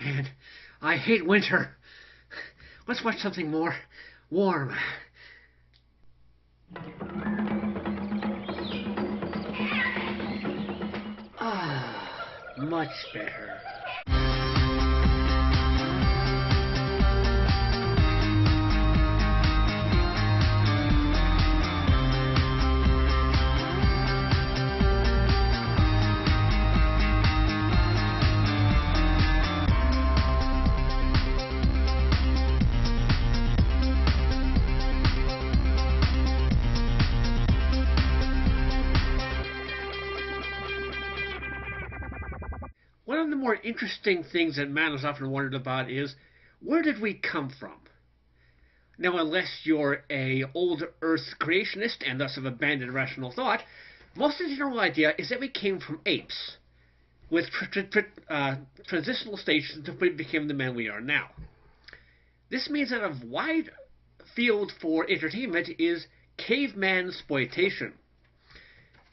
man, I hate winter. Let's watch something more warm. Ah, much better. One of the more interesting things that man has often wondered about is, where did we come from? Now, unless you're a old Earth creationist and thus have abandoned rational thought, most of the general idea is that we came from apes, with transitional stages until we became the men we are now. This means that a wide field for entertainment is caveman exploitation,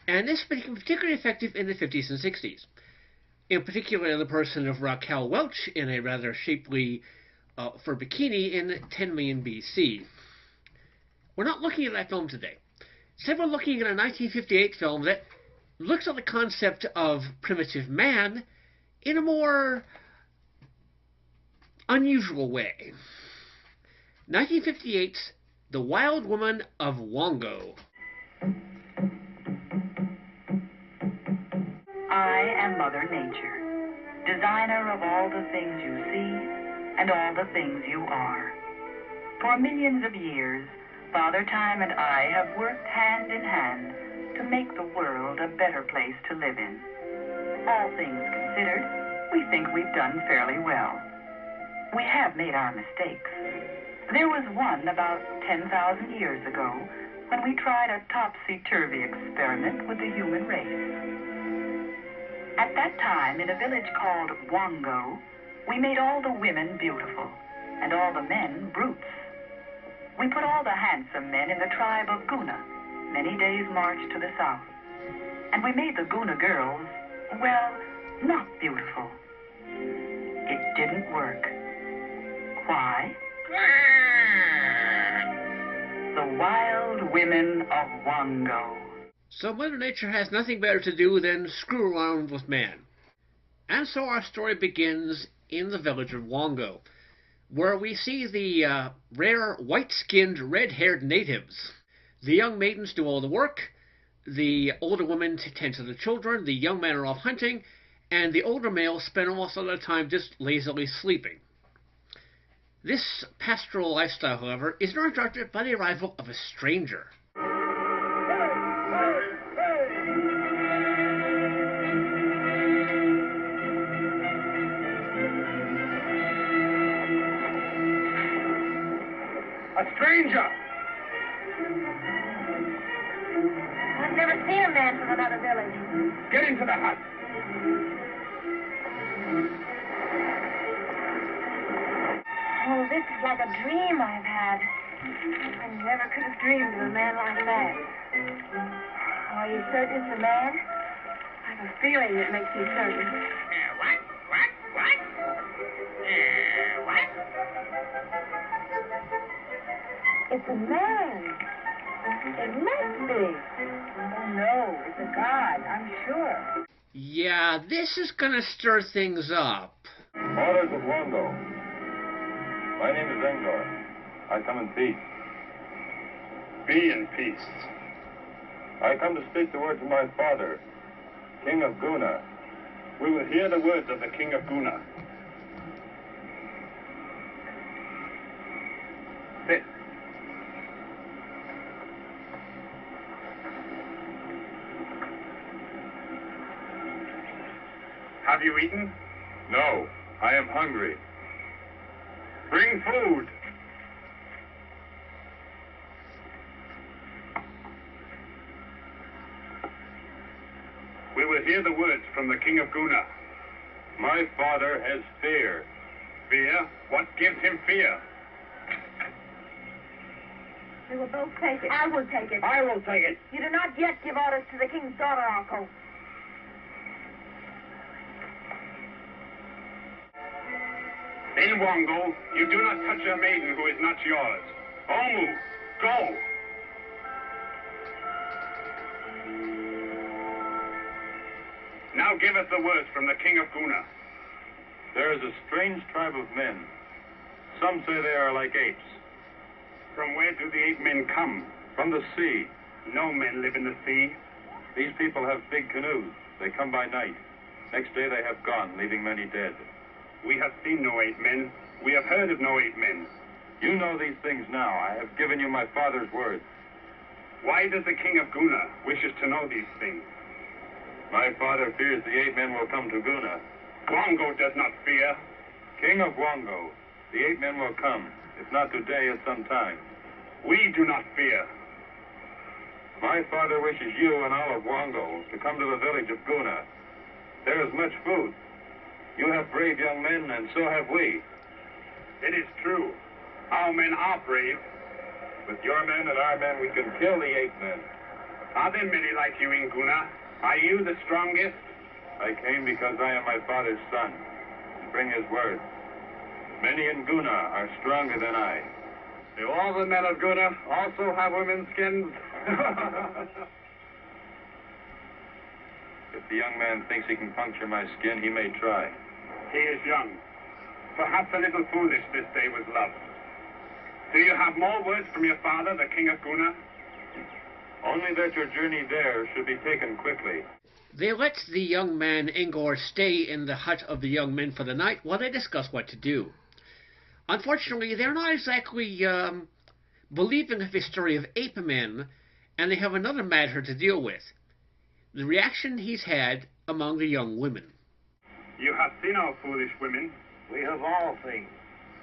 and this became particularly effective in the 50s and 60s. In particular, in the person of Raquel Welch in a rather shapely fur bikini in 10 million BC. We're not looking at that film today. Instead, we're looking at a 1958 film that looks at the concept of primitive man in a more unusual way. 1958's The Wild Woman of Wongo. I am Mother Nature, designer of all the things you see and all the things you are. For millions of years, Father Time and I have worked hand in hand to make the world a better place to live in. All things considered, we think we've done fairly well. We have made our mistakes. There was one about 10,000 years ago when we tried a topsy-turvy experiment with the human race. At that time, in a village called Wongo, we made all the women beautiful and all the men brutes. We put all the handsome men in the tribe of Guna, many days' march to the south. And we made the Guna girls, well, not beautiful. It didn't work. Why? The wild women of Wongo. So Mother Nature has nothing better to do than screw around with man. And so our story begins in the village of Wongo, where we see the rare white-skinned, red-haired natives. The young maidens do all the work, the older women tend to the children, the young men are off hunting, and the older males spend almost all their time just lazily sleeping. This pastoral lifestyle, however, is interrupted by the arrival of a stranger. A stranger! I've never seen a man from another village. Get into the hut. Oh, this is like a dream I've had. I never could have dreamed of a man like that. Are you certain it's a man? I have a feeling that makes me certain. What? What? It's a man. It must be. Oh, no, it's a god, I'm sure. Yeah, this is gonna stir things up. Orders of Wongo. My name is Engor. I come in peace. Be in peace. I come to speak the words of my father, King of Guna. We will hear the words of the King of Guna. Sit. Have you eaten? No, I am hungry. Bring food. We will hear the words from the King of Guna. My father has fear. Fear? What gives him fear? We will both take it. I will take it. I will take it. You do not yet give orders to the king's daughter, Uncle. Then, Wongo, you do not touch a maiden who is not yours. Omu, go! Now give us the words from the king of Guna. There is a strange tribe of men. Some say they are like apes. From where do the ape men come? From the sea. No men live in the sea. These people have big canoes. They come by night. Next day they have gone, leaving many dead. We have seen no ape men. We have heard of no ape men. You know these things now. I have given you my father's word. Why does the king of Guna wishes to know these things? My father fears the ape men will come to Guna. Wongo does not fear. King of Wongo, the ape men will come. If not today, at some time. We do not fear. My father wishes you and all of Wongo to come to the village of Guna. There is much food. You have brave young men, and so have we. It is true. Our men are brave. With your men and our men, we can kill the ape men. Are there many like you in Guna? Are you the strongest? I came because I am my father's son, and bring his word. Many in Guna are stronger than I. Do all the men of Guna also have women's skins? If the young man thinks he can puncture my skin, he may try. He is young. Perhaps a little foolish this day with love. Do you have more words from your father, the king of Guna? Only that your journey there should be taken quickly. They let the young man Angor stay in the hut of the young men for the night while they discuss what to do. Unfortunately, they're not exactly believing of his story of ape men, and they have another matter to deal with. The reaction he's had among the young women. You have seen our foolish women. We have all seen.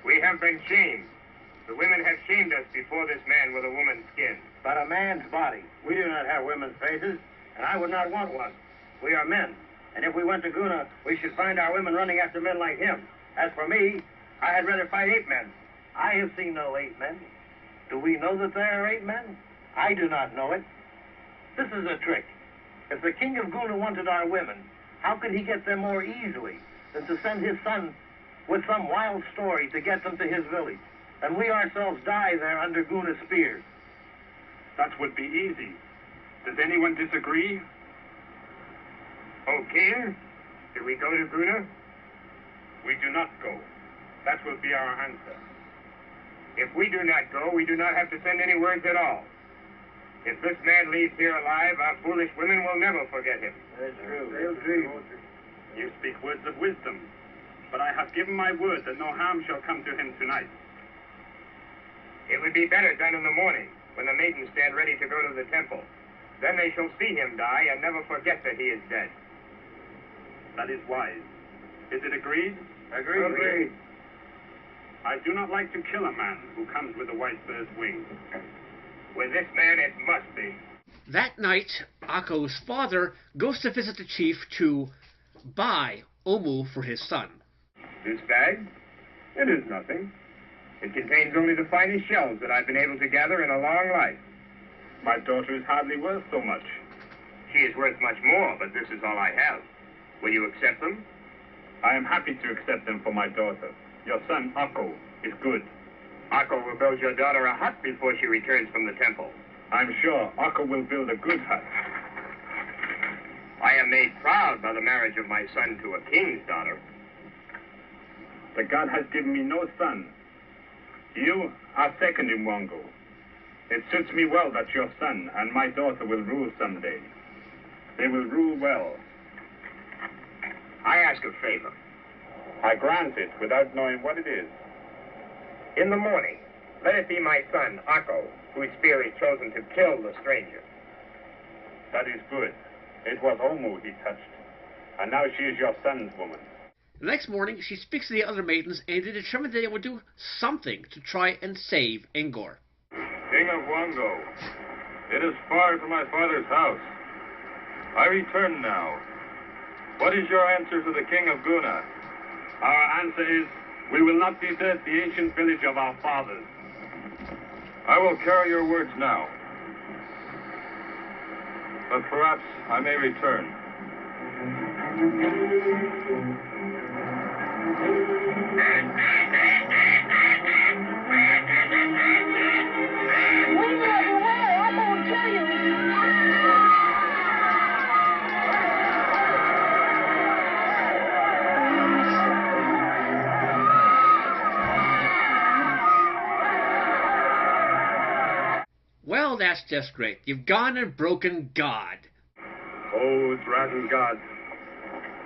We have been shamed. The women have shamed us before this man with a woman's skin. But a man's body. We do not have women's faces, and I would not want one. We are men, and if we went to Guna, we should find our women running after men like him. As for me, I had rather fight ape men. I have seen no ape men. Do we know that there are ape men? I do not know it. This is a trick. If the king of Guna wanted our women, how could he get them more easily than to send his son with some wild story to get them to his village, and we ourselves die there under Guna's spears? That would be easy. Does anyone disagree? O king, do we go to Guna? We do not go. That will be our answer. If we do not go, we do not have to send any words at all. If this man leaves here alive, our foolish women will never forget him. That's true. They'll dream. You speak words of wisdom, but I have given my word that no harm shall come to him tonight. It would be better done in the morning, when the maidens stand ready to go to the temple. Then they shall see him die and never forget that he is dead. That is wise. Is it agreed? Agreed. I do not like to kill a man who comes with a white bird's wing. With this man, it must be. That night, Akko's father goes to visit the chief to buy Omu for his son. This bag? It is nothing. It contains only the finest shells that I've been able to gather in a long life. My daughter is hardly worth so much. She is worth much more, but this is all I have. Will you accept them? I am happy to accept them for my daughter. Your son, Akko, is good. Akko will build your daughter a hut before she returns from the temple. I'm sure Akko will build a good hut. I am made proud by the marriage of my son to a king's daughter. The god has given me no son. You are second in Wongo. It suits me well that your son and my daughter will rule someday. They will rule well. I ask a favor. I grant it without knowing what it is. In the morning, let it be my son, Akko, whose spear is chosen to kill the stranger. That is good. It was Omu he touched, and now she is your son's woman. The next morning, she speaks to the other maidens, and they determine that they will do something to try and save Angor. King of Wongo, it is far to my father's house. I return now. What is your answer to the king of Guna? Our answer is, we will not desert the ancient village of our fathers. I will carry your words now. But perhaps I may return. And that's just great. You've gone and broken God. Oh, dragon god,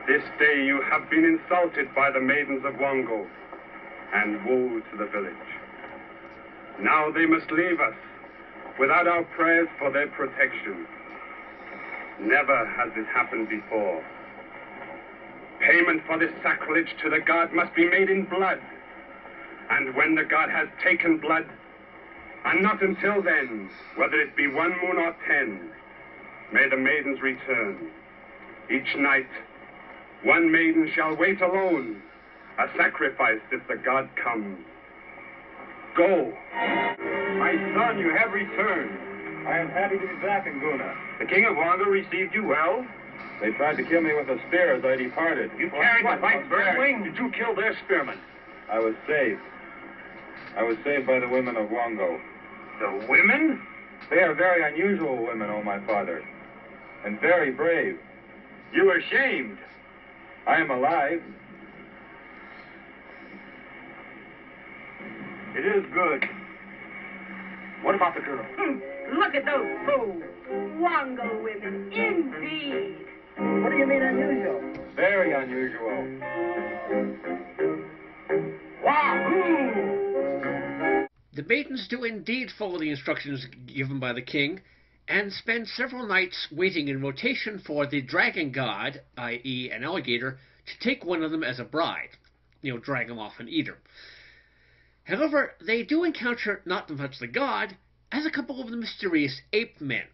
this day you have been insulted by the maidens of Wongo, and woe to the village. Now they must leave us, without our prayers for their protection. Never has this happened before. Payment for this sacrilege to the god must be made in blood. And when the god has taken blood, and not until then, whether it be 1 moon or 10, may the maidens return. Each night, 1 maiden shall wait alone, a sacrifice if the god comes. Go. My son, you have returned. I am happy to be back in Guna. The king of Wongo received you well? They tried to kill me with a spear as I departed. You carried the white birdwing? Did you kill their spearmen? I was saved. I was saved by the women of Wongo. The women? They are very unusual women, oh my father, and very brave. You were shamed. I am alive. It is good. What about the girl? Look at those fools. Wongo women, indeed. What do you mean unusual? Very unusual. Wahoo! The maidens do indeed follow the instructions given by the king, and spend several nights waiting in rotation for the dragon god, i.e. an alligator, to take one of them as a bride. Drag him off and eat her. However, they do encounter not so much the god, as a couple of the mysterious ape men.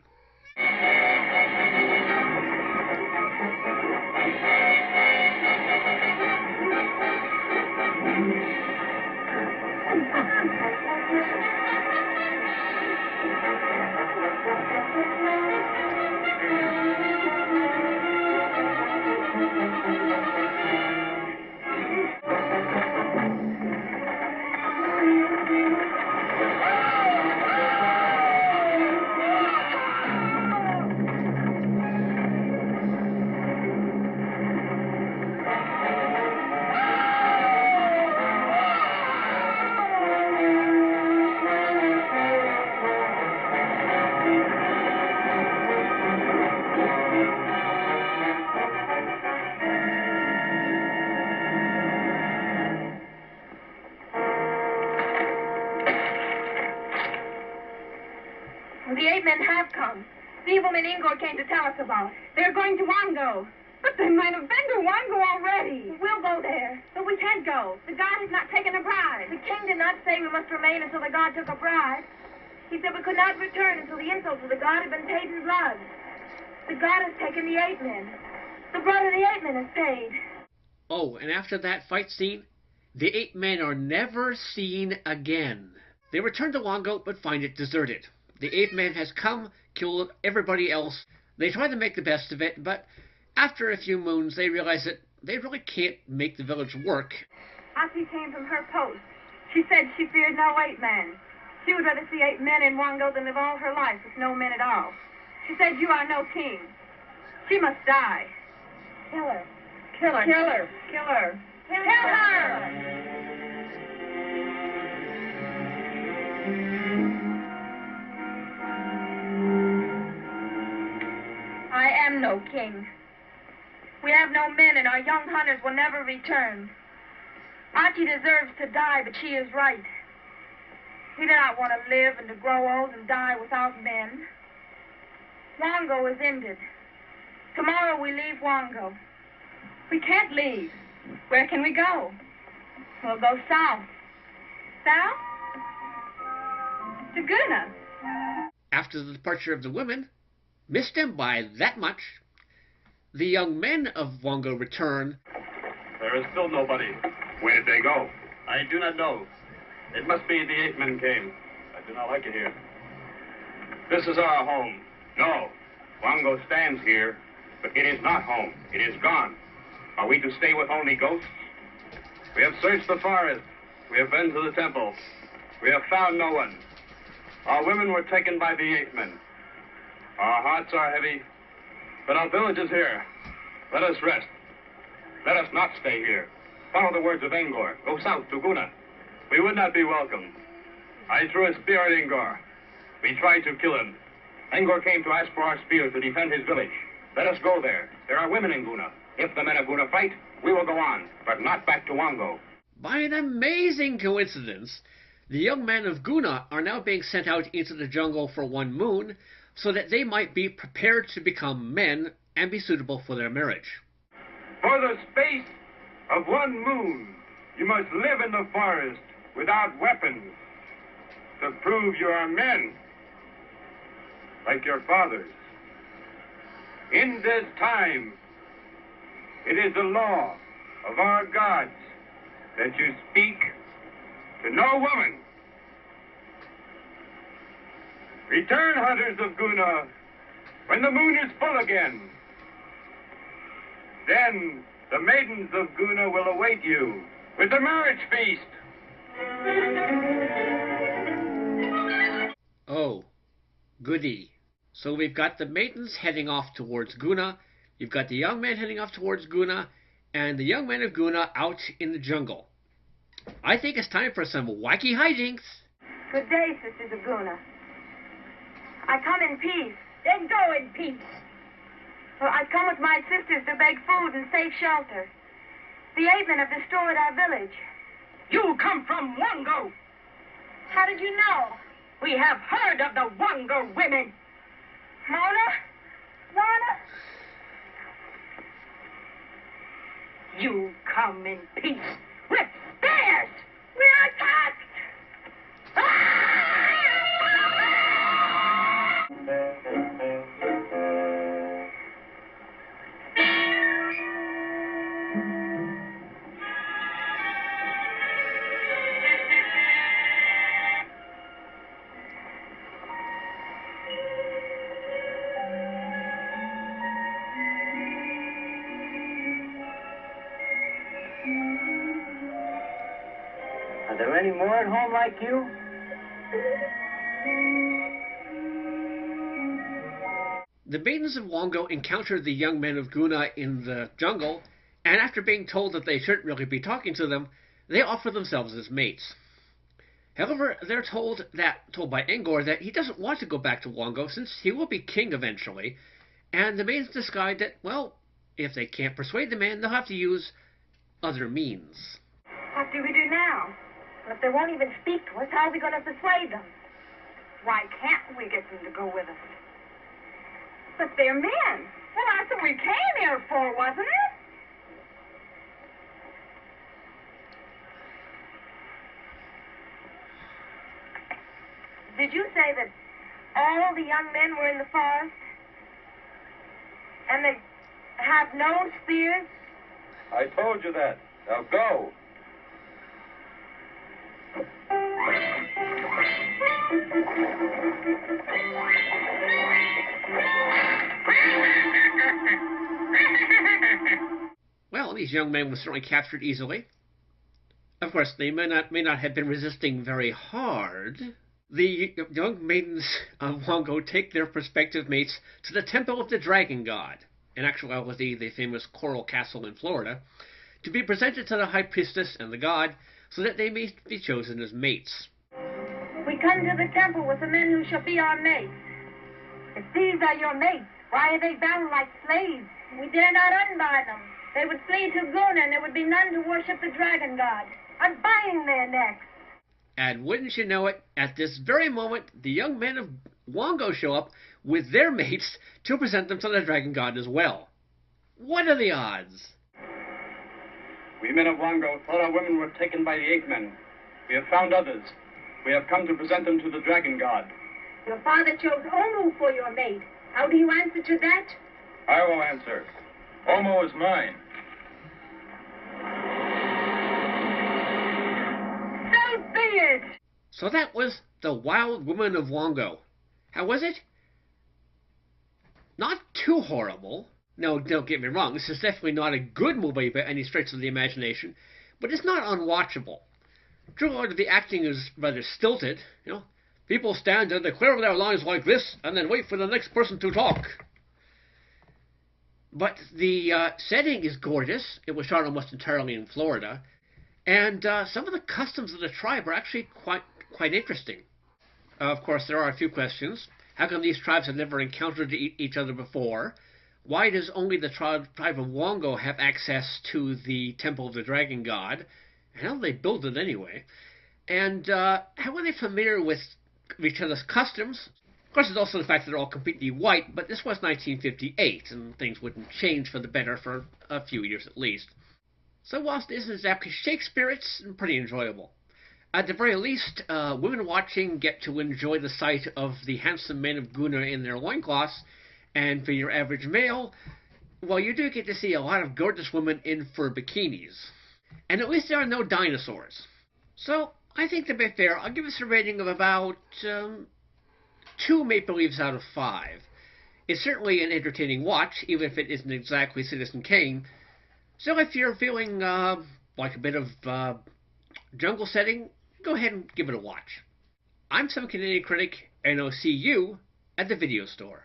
The 8 men have come. The evil men Ingor came to tell us about. They're going to Wongo. But they might have been to Wongo already. We'll go there. But we can't go. The god has not taken a bride. The king did not say we must remain until the god took a bride. He said we could not return until the insults of the god had been paid in blood. The god has taken the 8 men. The blood of the 8 men is paid. Oh, and after that fight scene, the 8 men are never seen again. They return to Wongo, but find it deserted. The 8 men has come, killed everybody else. They try to make the best of it, but after a few moons, they realize that they really can't make the village work. Asi came from her post. She said she feared no 8 men. She would rather see 8 men in Wongo than live all her life with no men at all. She said, you are no king. She must die. Kill her. Kill her. Kill her. Kill her. Kill her! I am no king. We have no men, and our young hunters will never return. Auntie deserves to die, but she is right. We do not want to live and to grow old and die without men. Wongo is ended. Tomorrow we leave Wongo. We can't leave. Where can we go? We'll go south. South? To Guna. After the departure of the women, missed them by that much, the young men of Wongo return. There is still nobody. Where did they go? I do not know. It must be the 8 men came. I do not like it here. This is our home. No, Wongo stands here, but it is not home. It is gone. Are we to stay with only ghosts? We have searched the forest. We have been to the temple. We have found no one. Our women were taken by the 8 men. Our hearts are heavy, but our village is here. Let us rest. Let us not stay here. Follow the words of Ingor. Go south to Guna. We would not be welcome. I threw a spear at Ingor. We tried to kill him. Angor came to ask for our spears to defend his village. Let us go there. There are women in Guna. If the men of Guna fight, we will go on, but not back to Wongo. By an amazing coincidence, the young men of Guna are now being sent out into the jungle for 1 moon so that they might be prepared to become men and be suitable for their marriage. For the space of 1 moon, you must live in the forest without weapons to prove you are men, like your fathers. In this time, it is the law of our gods that you speak to no woman. Return, hunters of Guna, when the moon is full again. Then the maidens of Guna will await you with the marriage feast. Oh, goody. So we've got the maidens heading off towards Guna, you've got the young men heading off towards Guna, and the young men of Guna out in the jungle. I think it's time for some wacky hijinks. Good day, sisters of Guna. I come in peace. Then go in peace. Well, I come with my sisters to beg food and safe shelter. The 8 men have destroyed our village. You come from Wongo. How did you know? We have heard of the Wongo women. Mona? Lana? You come in peace with spears. We're attacked! Are there any more at home like you? The maidens of Wongo encounter the young men of Guna in the jungle, and after being told that they shouldn't really be talking to them, they offer themselves as mates. However, they're told by Angor that he doesn't want to go back to Wongo since he will be king eventually, and the maidens decide that, well, if they can't persuade the man, they'll have to use other means. What do we do now? Well, if they won't even speak to us, how are we going to persuade them? Why can't we get them to go with us? But they're men. Well, that's what we came here for, wasn't it? Did you say that all the young men were in the forest? And they have no spears? I told you that. Now go. Well, these young men were certainly captured easily. Of course, they may not have been resisting very hard. The young maidens of Wongo take their prospective mates to the Temple of the Dragon God, in actuality the famous Coral Castle in Florida, to be presented to the High Priestess and the god so that they may be chosen as mates. We come to the temple with the men who shall be our mates. If these are your mates, why are they bound like slaves? We dare not unbind them. They would flee to Guna, and there would be none to worship the dragon god. Unbinding their necks. And wouldn't you know it, at this very moment, the young men of Wongo show up with their mates to present them to the dragon god as well. What are the odds? We men of Wongo thought our women were taken by the 8 men. We have found others. We have come to present them to the dragon god. Your father chose Omu for your mate. How do you answer to that? I will answer. Omo is mine. So be it! So that was The Wild Woman of Wongo. How was it? Not too horrible. No, don't get me wrong, this is definitely not a good movie by any stretch of the imagination, but it's not unwatchable. True, the acting is rather stilted, you know. People stand and declare their lines like this, and then wait for the next person to talk. But the setting is gorgeous. It was shot almost entirely in Florida, and some of the customs of the tribe are actually quite interesting. Of course, there are a few questions. How come these tribes have never encountered each other before? Why does only the tribe of Wongo have access to the Temple of the Dragon God? How do they build it anyway? And how are they familiar with each other's customs? Of course, there's also the fact that they're all completely white, but this was 1958, and things wouldn't change for the better for a few years at least. So whilst it isn't exactly Shakespeare, it's pretty enjoyable. At the very least, women watching get to enjoy the sight of the handsome men of Guna in their loincloths, and for your average male, well, you do get to see a lot of gorgeous women in fur bikinis. And at least there are no dinosaurs. So, I think to be fair, I'll give this a rating of about 2 maple leaves out of 5. It's certainly an entertaining watch, even if it isn't exactly Citizen Kane. So if you're feeling like a bit of jungle setting, go ahead and give it a watch. I'm some Canadian Critic, and I'll see you at the video store.